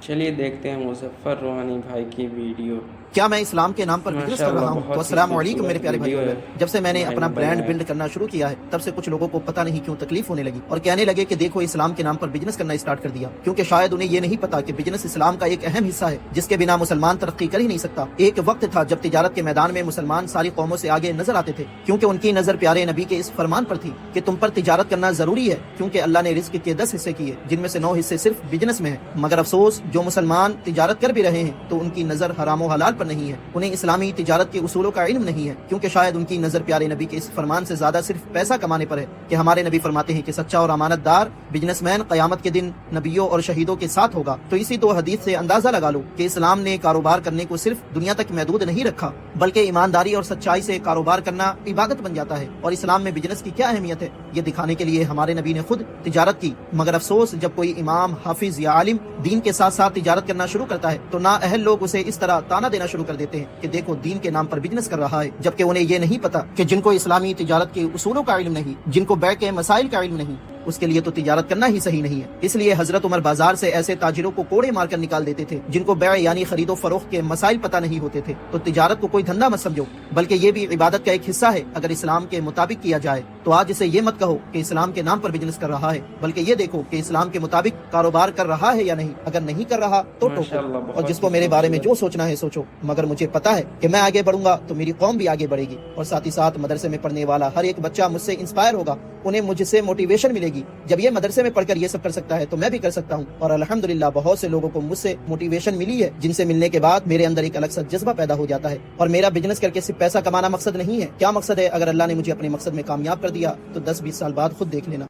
چلیے دیکھتے ہیں مظفر روحانی بھائی کی ویڈیو۔ کیا میں اسلام کے نام پر بزنس کر رہا ہوں؟ تو السلام علیکم میرے پیارے بھائیو۔ جب سے میں نے اپنا برانڈ بلڈ کرنا شروع کیا ہے تب سے کچھ لوگوں کو پتہ نہیں کیوں تکلیف ہونے لگی اور کہنے لگے کہ دیکھو اسلام کے نام پر بزنس کرنا اسٹارٹ کر دیا، کیونکہ شاید انہیں یہ نہیں پتا کہ بزنس اسلام کا ایک اہم حصہ ہے جس کے بنا مسلمان ترقی کر ہی نہیں سکتا۔ ایک وقت تھا جب تجارت کے میدان میں مسلمان ساری قوموں سے آگے نظر آتے تھے، کیونکہ ان کی نظر پیارے نبی کے اس فرمان پر تھی کہ تم پر تجارت کرنا ضروری ہے، کیونکہ اللہ نے رزق کے 10 حصے کیے جن میں سے 9 حصے صرف بزنس میں ہیں۔ مگر افسوس جو مسلمان تجارت کر بھی رہے ہیں تو ان کی نظر حرام و حلال پر نہیں ہے، انہیں اسلامی تجارت کے اصولوں کا علم نہیں ہے، کیونکہ شاید ان کی نظر پیارے نبی کے اس فرمان سے زیادہ صرف پیسہ کمانے پر ہے کہ ہمارے نبی فرماتے ہیں کہ سچا اور امانت دار بزنس مین قیامت کے دن نبیوں اور شہیدوں کے ساتھ ہوگا۔ تو اسی 2 حدیث سے اندازہ لگا لو کہ اسلام نے کاروبار کرنے کو صرف دنیا تک محدود نہیں رکھا، بلکہ ایمانداری اور سچائی سے کاروبار کرنا عبادت بن جاتا ہے۔ اور اسلام میں بزنس کی کیا اہمیت ہے یہ دکھانے کے لیے ہمارے نبی نے خود تجارت کی۔ مگر افسوس جب کوئی امام، حافظ یا عالم دین کے ساتھ ساتھ تجارت کرنا شروع کرتا ہے تو نااہل لوگ اسے اس طرح تانا دینا شروع کر دیتے ہیں کہ دیکھو دین کے نام پر بزنس کر رہا ہے، جبکہ انہیں یہ نہیں پتا کہ جن کو اسلامی تجارت کے اصولوں کا علم نہیں، جن کو بیع کے مسائل کا علم نہیں، اس کے لیے تو تجارت کرنا ہی صحیح نہیں ہے۔ اس لیے حضرت عمر بازار سے ایسے تاجروں کو کوڑے مار کر نکال دیتے تھے جن کو بیع یعنی خرید و فروخت کے مسائل پتہ نہیں ہوتے تھے۔ تو تجارت کو کوئی دھندا مت سمجھو، بلکہ یہ بھی عبادت کا ایک حصہ ہے اگر اسلام کے مطابق کیا جائے۔ تو آج اسے یہ مت کہو کہ اسلام کے نام پر بزنس کر رہا ہے، بلکہ یہ دیکھو کہ اسلام کے مطابق کاروبار کر رہا ہے یا نہیں۔ اگر نہیں کر رہا تو ٹوکو، اور جس کو میرے بارے میں جو سوچنا ہے سوچو، مگر مجھے پتا ہے کہ میں آگے بڑھوں گا تو میری قوم بھی آگے بڑھے گی، اور ساتھ ہی ساتھ مدرسے میں پڑھنے والا ہر ایک بچہ مجھ سے انسپائر ہوگا، انہیں مجھ سے موٹیویشن ملے گی۔ جب یہ مدرسے میں پڑھ کر یہ سب کر سکتا ہے تو میں بھی کر سکتا ہوں، اور الحمدللہ بہت سے لوگوں کو مجھ سے موٹیویشن ملی ہے جن سے ملنے کے بعد میرے اندر ایک الگ سا جذبہ پیدا ہو جاتا ہے۔ اور میرا بزنس کر کے صرف پیسہ کمانا مقصد نہیں ہے۔ کیا مقصد ہے؟ اگر اللہ نے مجھے اپنے مقصد میں کامیاب کر دیا تو 10-20 سال بعد خود دیکھ لینا۔